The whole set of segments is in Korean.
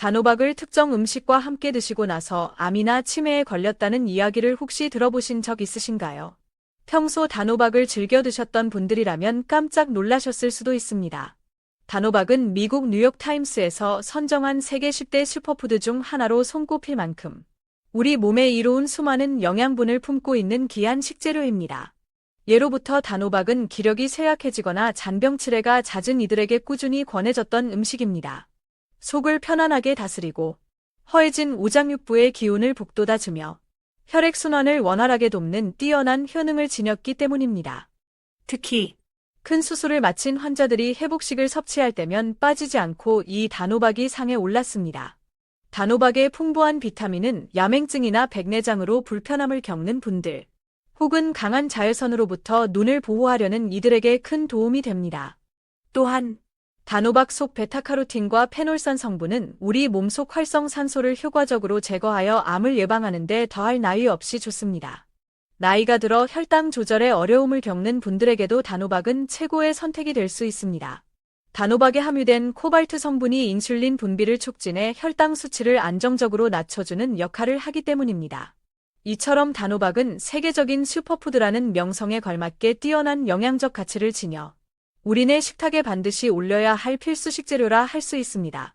단호박을 특정 음식과 함께 드시고 나서 암이나 치매에 걸렸다는 이야기를 혹시 들어보신 적 있으신가요? 평소 단호박을 즐겨 드셨던 분들이라면 깜짝 놀라셨을 수도 있습니다. 단호박은 미국 뉴욕타임스에서 선정한 세계 10대 슈퍼푸드 중 하나로 손꼽힐 만큼 우리 몸에 이로운 수많은 영양분을 품고 있는 귀한 식재료입니다. 예로부터 단호박은 기력이 쇠약해지거나 잔병치레가 잦은 이들에게 꾸준히 권해졌던 음식입니다. 속을 편안하게 다스리고 허해진 오장육부의 기운을 북돋아주며 혈액순환을 원활하게 돕는 뛰어난 효능을 지녔기 때문입니다. 특히 큰 수술을 마친 환자들이 회복식을 섭취할 때면 빠지지 않고 이 단호박이 상에 올랐습니다. 단호박의 풍부한 비타민은 야맹증이나 백내장으로 불편함을 겪는 분들, 혹은 강한 자외선으로부터 눈을 보호하려는 이들에게 큰 도움이 됩니다. 또한 단호박 속 베타카로틴과 페놀산 성분은 우리 몸속 활성산소를 효과적으로 제거하여 암을 예방하는 데 더할 나위 없이 좋습니다. 나이가 들어 혈당 조절에 어려움을 겪는 분들에게도 단호박은 최고의 선택이 될 수 있습니다. 단호박에 함유된 코발트 성분이 인슐린 분비를 촉진해 혈당 수치를 안정적으로 낮춰주는 역할을 하기 때문입니다. 이처럼 단호박은 세계적인 슈퍼푸드라는 명성에 걸맞게 뛰어난 영양적 가치를 지녀 우리네 식탁에 반드시 올려야 할 필수 식재료라 할 수 있습니다.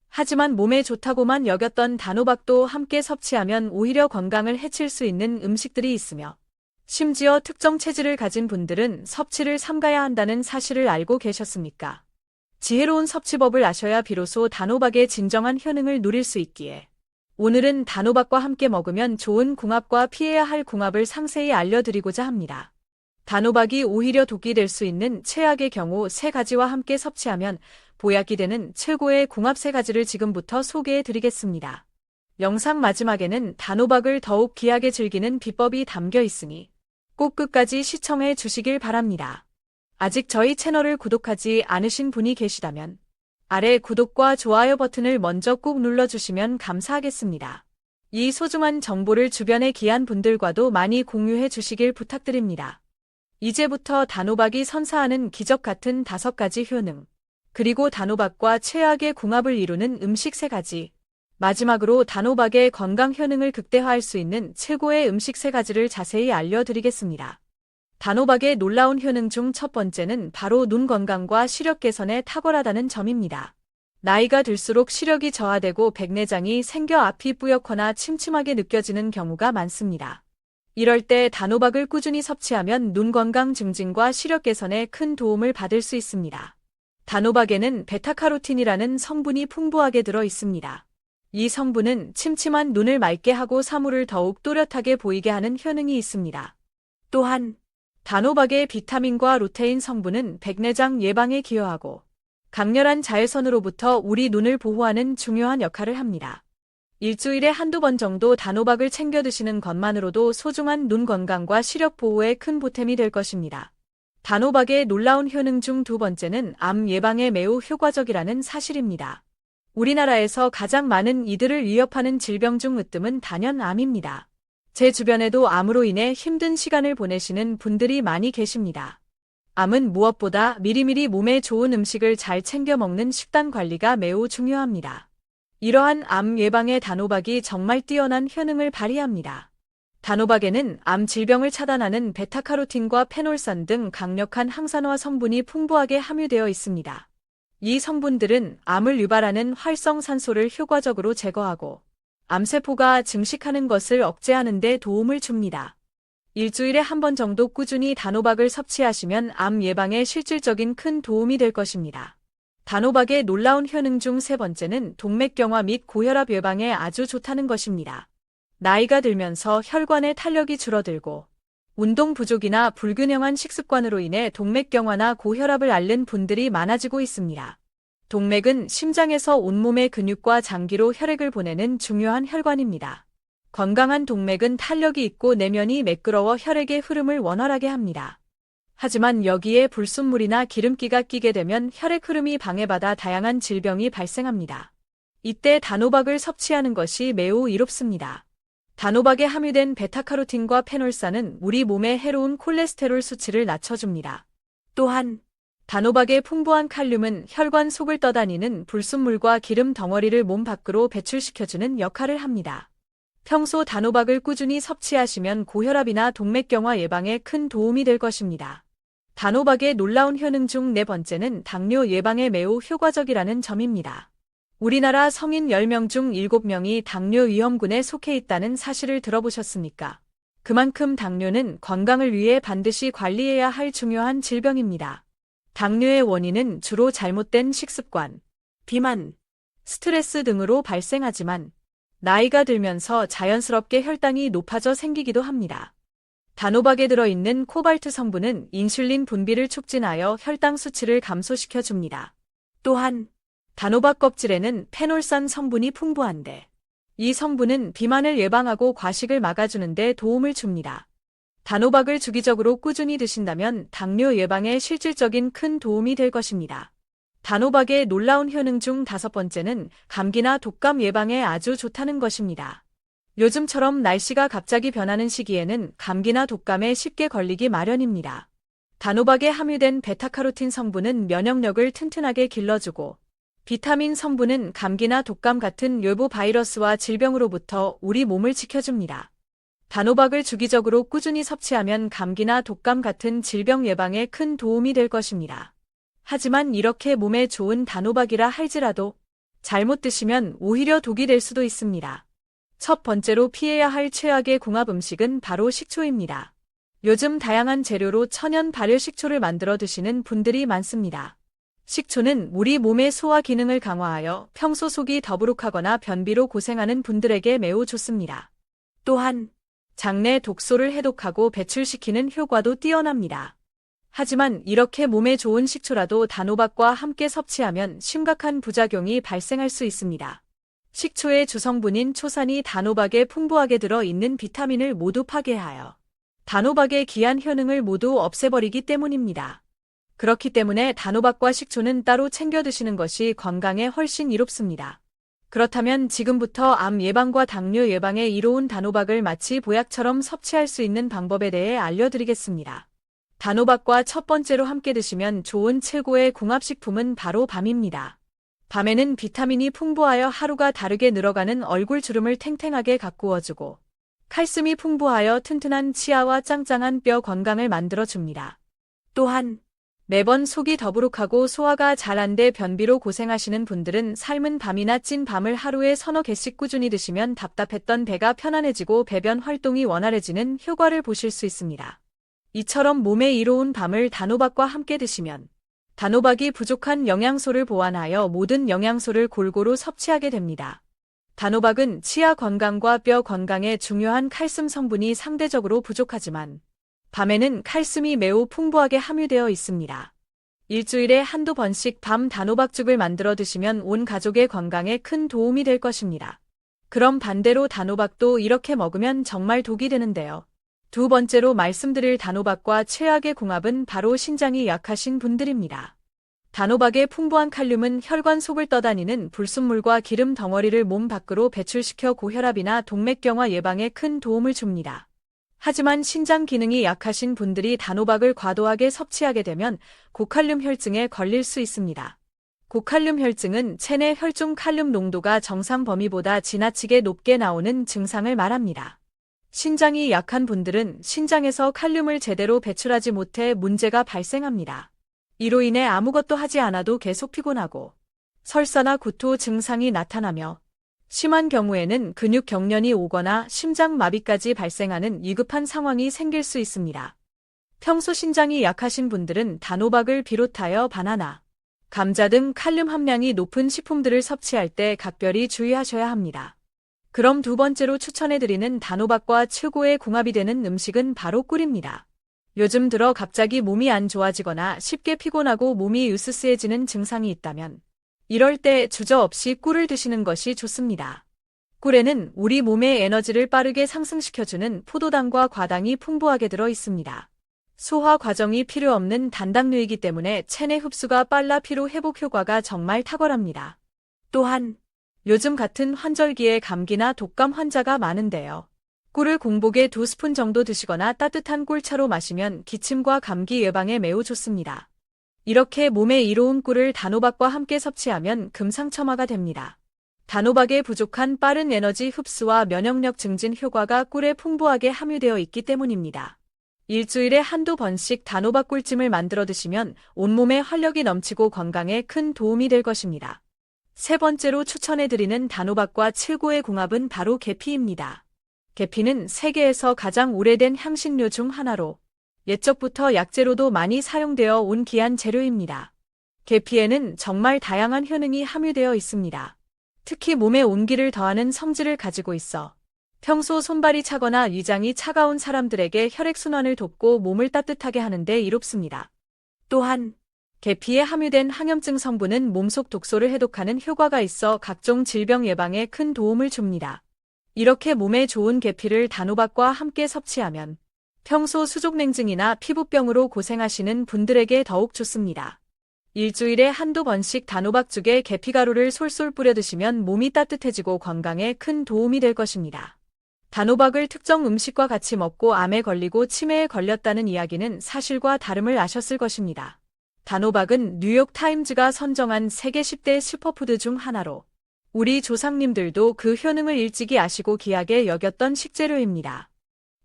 하지만 몸에 좋다고만 여겼던 단호박도 함께 섭취하면 오히려 건강을 해칠 수 있는 음식들이 있으며 심지어 특정 체질을 가진 분들은 섭취를 삼가야 한다는 사실을 알고 계셨습니까? 지혜로운 섭취법을 아셔야 비로소 단호박의 진정한 효능을 누릴 수 있기에 오늘은 단호박과 함께 먹으면 좋은 궁합과 피해야 할 궁합을 상세히 알려드리고자 합니다. 단호박이 오히려 독이 될 수 있는 최악의 경우 세 가지와 함께 섭취하면 보약이 되는 최고의 궁합 세 가지를 지금부터 소개해 드리겠습니다. 영상 마지막에는 단호박을 더욱 귀하게 즐기는 비법이 담겨 있으니 꼭 끝까지 시청해 주시길 바랍니다. 아직 저희 채널을 구독하지 않으신 분이 계시다면 아래 구독과 좋아요 버튼을 먼저 꾹 눌러주시면 감사하겠습니다. 이 소중한 정보를 주변의 귀한 분들과도 많이 공유해 주시길 부탁드립니다. 이제부터 단호박이 선사하는 기적 같은 5가지 효능, 그리고 단호박과 최악의 궁합을 이루는 음식 3가지, 마지막으로 단호박의 건강 효능을 극대화할 수 있는 최고의 음식 3가지를 자세히 알려드리겠습니다. 단호박의 놀라운 효능 중 첫 번째는 바로 눈 건강과 시력 개선에 탁월하다는 점입니다. 나이가 들수록 시력이 저하되고 백내장이 생겨 앞이 뿌옇거나 침침하게 느껴지는 경우가 많습니다. 이럴 때 단호박을 꾸준히 섭취하면 눈 건강 증진과 시력 개선에 큰 도움을 받을 수 있습니다. 단호박에는 베타카로틴이라는 성분이 풍부하게 들어 있습니다. 이 성분은 침침한 눈을 맑게 하고 사물을 더욱 또렷하게 보이게 하는 효능이 있습니다. 또한 단호박의 비타민과 루테인 성분은 백내장 예방에 기여하고 강렬한 자외선으로부터 우리 눈을 보호하는 중요한 역할을 합니다. 일주일에 한두 번 정도 단호박을 챙겨 드시는 것만으로도 소중한 눈 건강과 시력 보호에 큰 보탬이 될 것입니다. 단호박의 놀라운 효능 중 두 번째는 암 예방에 매우 효과적이라는 사실입니다. 우리나라에서 가장 많은 이들을 위협하는 질병 중 으뜸은 단연 암입니다. 제 주변에도 암으로 인해 힘든 시간을 보내시는 분들이 많이 계십니다. 암은 무엇보다 미리미리 몸에 좋은 음식을 잘 챙겨 먹는 식단 관리가 매우 중요합니다. 이러한 암 예방에 단호박이 정말 뛰어난 효능을 발휘합니다. 단호박에는 암 질병을 차단하는 베타카로틴과 페놀산 등 강력한 항산화 성분이 풍부하게 함유되어 있습니다. 이 성분들은 암을 유발하는 활성산소를 효과적으로 제거하고 암세포가 증식하는 것을 억제하는 데 도움을 줍니다. 일주일에 한 번 정도 꾸준히 단호박을 섭취하시면 암 예방에 실질적인 큰 도움이 될 것입니다. 단호박의 놀라운 효능 중 세 번째는 동맥경화 및 고혈압 예방에 아주 좋다는 것입니다. 나이가 들면서 혈관의 탄력이 줄어들고 운동 부족이나 불균형한 식습관으로 인해 동맥경화나 고혈압을 앓는 분들이 많아지고 있습니다. 동맥은 심장에서 온몸의 근육과 장기로 혈액을 보내는 중요한 혈관입니다. 건강한 동맥은 탄력이 있고 내면이 매끄러워 혈액의 흐름을 원활하게 합니다. 하지만 여기에 불순물이나 기름기가 끼게 되면 혈액 흐름이 방해받아 다양한 질병이 발생합니다. 이때 단호박을 섭취하는 것이 매우 이롭습니다. 단호박에 함유된 베타카로틴과 페놀산은 우리 몸의 해로운 콜레스테롤 수치를 낮춰줍니다. 또한 단호박의 풍부한 칼륨은 혈관 속을 떠다니는 불순물과 기름 덩어리를 몸 밖으로 배출시켜주는 역할을 합니다. 평소 단호박을 꾸준히 섭취하시면 고혈압이나 동맥경화 예방에 큰 도움이 될 것입니다. 단호박의 놀라운 효능 중 네 번째는 당뇨 예방에 매우 효과적이라는 점입니다. 우리나라 성인 10명 중 7명이 당뇨 위험군에 속해 있다는 사실을 들어보셨습니까? 그만큼 당뇨는 건강을 위해 반드시 관리해야 할 중요한 질병입니다. 당뇨의 원인은 주로 잘못된 식습관, 비만, 스트레스 등으로 발생하지만 나이가 들면서 자연스럽게 혈당이 높아져 생기기도 합니다. 단호박에 들어있는 코발트 성분은 인슐린 분비를 촉진하여 혈당 수치를 감소시켜 줍니다. 또한 단호박 껍질에는 페놀산 성분이 풍부한데 이 성분은 비만을 예방하고 과식을 막아주는 데 도움을 줍니다. 단호박을 주기적으로 꾸준히 드신다면 당뇨 예방에 실질적인 큰 도움이 될 것입니다. 단호박의 놀라운 효능 중 다섯 번째는 감기나 독감 예방에 아주 좋다는 것입니다. 요즘처럼 날씨가 갑자기 변하는 시기에는 감기나 독감에 쉽게 걸리기 마련입니다. 단호박에 함유된 베타카로틴 성분은 면역력을 튼튼하게 길러주고 비타민 성분은 감기나 독감 같은 뇌부 바이러스와 질병으로부터 우리 몸을 지켜줍니다. 단호박을 주기적으로 꾸준히 섭취하면 감기나 독감 같은 질병 예방에 큰 도움이 될 것입니다. 하지만 이렇게 몸에 좋은 단호박이라 할지라도 잘못 드시면 오히려 독이 될 수도 있습니다. 첫 번째로 피해야 할 최악의 궁합 음식은 바로 식초입니다. 요즘 다양한 재료로 천연 발효 식초를 만들어 드시는 분들이 많습니다. 식초는 우리 몸의 소화 기능을 강화하여 평소 속이 더부룩하거나 변비로 고생하는 분들에게 매우 좋습니다. 또한 장내 독소를 해독하고 배출시키는 효과도 뛰어납니다. 하지만 이렇게 몸에 좋은 식초라도 단호박과 함께 섭취하면 심각한 부작용이 발생할 수 있습니다. 식초의 주성분인 초산이 단호박에 풍부하게 들어있는 비타민을 모두 파괴하여 단호박의 귀한 효능을 모두 없애버리기 때문입니다. 그렇기 때문에 단호박과 식초는 따로 챙겨 드시는 것이 건강에 훨씬 이롭습니다. 그렇다면 지금부터 암 예방과 당뇨 예방에 이로운 단호박을 마치 보약처럼 섭취할 수 있는 방법에 대해 알려드리겠습니다. 단호박과 첫 번째로 함께 드시면 좋은 최고의 궁합식품은 바로 밤입니다. 밤에는 비타민이 풍부하여 하루가 다르게 늘어가는 얼굴 주름을 탱탱하게 가꾸어주고 칼슘이 풍부하여 튼튼한 치아와 짱짱한 뼈 건강을 만들어줍니다. 또한 매번 속이 더부룩하고 소화가 잘 안 돼 변비로 고생하시는 분들은 삶은 밤이나 찐 밤을 하루에 서너 개씩 꾸준히 드시면 답답했던 배가 편안해지고 배변 활동이 원활해지는 효과를 보실 수 있습니다. 이처럼 몸에 이로운 밤을 단호박과 함께 드시면 단호박이 부족한 영양소를 보완하여 모든 영양소를 골고루 섭취하게 됩니다. 단호박은 치아 건강과 뼈 건강에 중요한 칼슘 성분이 상대적으로 부족하지만 밤에는 칼슘이 매우 풍부하게 함유되어 있습니다. 일주일에 한두 번씩 밤 단호박죽을 만들어 드시면 온 가족의 건강에 큰 도움이 될 것입니다. 그럼 반대로 단호박도 이렇게 먹으면 정말 독이 되는데요. 두 번째로 말씀드릴 단호박과 최악의 궁합은 바로 신장이 약하신 분들입니다. 단호박의 풍부한 칼륨은 혈관 속을 떠다니는 불순물과 기름 덩어리를 몸 밖으로 배출시켜 고혈압이나 동맥경화 예방에 큰 도움을 줍니다. 하지만 신장 기능이 약하신 분들이 단호박을 과도하게 섭취하게 되면 고칼륨 혈증에 걸릴 수 있습니다. 고칼륨 혈증은 체내 혈중 칼륨 농도가 정상 범위보다 지나치게 높게 나오는 증상을 말합니다. 신장이 약한 분들은 신장에서 칼륨을 제대로 배출하지 못해 문제가 발생합니다. 이로 인해 아무것도 하지 않아도 계속 피곤하고 설사나 구토 증상이 나타나며 심한 경우에는 근육 경련이 오거나 심장마비까지 발생하는 위급한 상황이 생길 수 있습니다. 평소 신장이 약하신 분들은 단호박을 비롯하여 바나나, 감자 등 칼륨 함량이 높은 식품들을 섭취할 때 각별히 주의하셔야 합니다. 그럼 두 번째로 추천해드리는 단호박과 최고의 궁합이 되는 음식은 바로 꿀입니다. 요즘 들어 갑자기 몸이 안 좋아지거나 쉽게 피곤하고 몸이 으스스해지는 증상이 있다면 이럴 때 주저없이 꿀을 드시는 것이 좋습니다. 꿀에는 우리 몸의 에너지를 빠르게 상승시켜주는 포도당과 과당이 풍부하게 들어 있습니다. 소화 과정이 필요 없는 단당류이기 때문에 체내 흡수가 빨라 피로 회복 효과가 정말 탁월합니다. 또한 요즘 같은 환절기에 감기나 독감 환자가 많은데요. 꿀을 공복에 2스푼 정도 드시거나 따뜻한 꿀차로 마시면 기침과 감기 예방에 매우 좋습니다. 이렇게 몸에 이로운 꿀을 단호박과 함께 섭취하면 금상첨화가 됩니다. 단호박의 부족한 빠른 에너지 흡수와 면역력 증진 효과가 꿀에 풍부하게 함유되어 있기 때문입니다. 일주일에 한두 번씩 단호박 꿀찜을 만들어 드시면 온몸에 활력이 넘치고 건강에 큰 도움이 될 것입니다. 세 번째로 추천해드리는 단호박과 칠고의 궁합은 바로 계피입니다. 계피는 세계에서 가장 오래된 향신료 중 하나로 옛적부터 약재로도 많이 사용되어 온 귀한 재료입니다. 계피에는 정말 다양한 효능이 함유되어 있습니다. 특히 몸에 온기를 더하는 성질을 가지고 있어 평소 손발이 차거나 위장이 차가운 사람들에게 혈액순환을 돕고 몸을 따뜻하게 하는 데 이롭습니다. 또한 계피에 함유된 항염증 성분은 몸속 독소를 해독하는 효과가 있어 각종 질병 예방에 큰 도움을 줍니다. 이렇게 몸에 좋은 계피를 단호박과 함께 섭취하면 평소 수족냉증이나 피부병으로 고생하시는 분들에게 더욱 좋습니다. 일주일에 한두 번씩 단호박죽에 계피가루를 솔솔 뿌려 드시면 몸이 따뜻해지고 건강에 큰 도움이 될 것입니다. 단호박을 특정 음식과 같이 먹고 암에 걸리고 치매에 걸렸다는 이야기는 사실과 다름을 아셨을 것입니다. 단호박은 뉴욕타임즈가 선정한 세계 10대 슈퍼푸드 중 하나로 우리 조상님들도 그 효능을 일찍이 아시고 귀하게 여겼던 식재료입니다.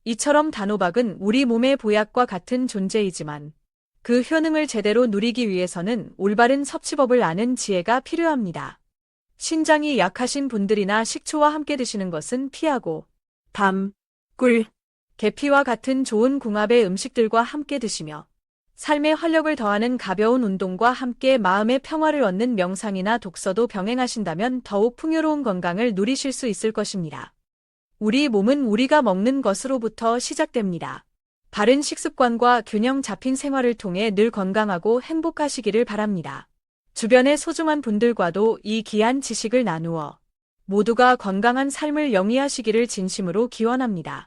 이처럼 단호박은 우리 몸의 보약과 같은 존재이지만 그 효능을 제대로 누리기 위해서는 올바른 섭취법을 아는 지혜가 필요합니다. 신장이 약하신 분들이나 식초와 함께 드시는 것은 피하고 밤, 꿀, 계피와 같은 좋은 궁합의 음식들과 함께 드시며 삶의 활력을 더하는 가벼운 운동과 함께 마음의 평화를 얻는 명상이나 독서도 병행하신다면 더욱 풍요로운 건강을 누리실 수 있을 것입니다. 우리 몸은 우리가 먹는 것으로부터 시작됩니다. 바른 식습관과 균형 잡힌 생활을 통해 늘 건강하고 행복하시기를 바랍니다. 주변의 소중한 분들과도 이 귀한 지식을 나누어 모두가 건강한 삶을 영위하시기를 진심으로 기원합니다.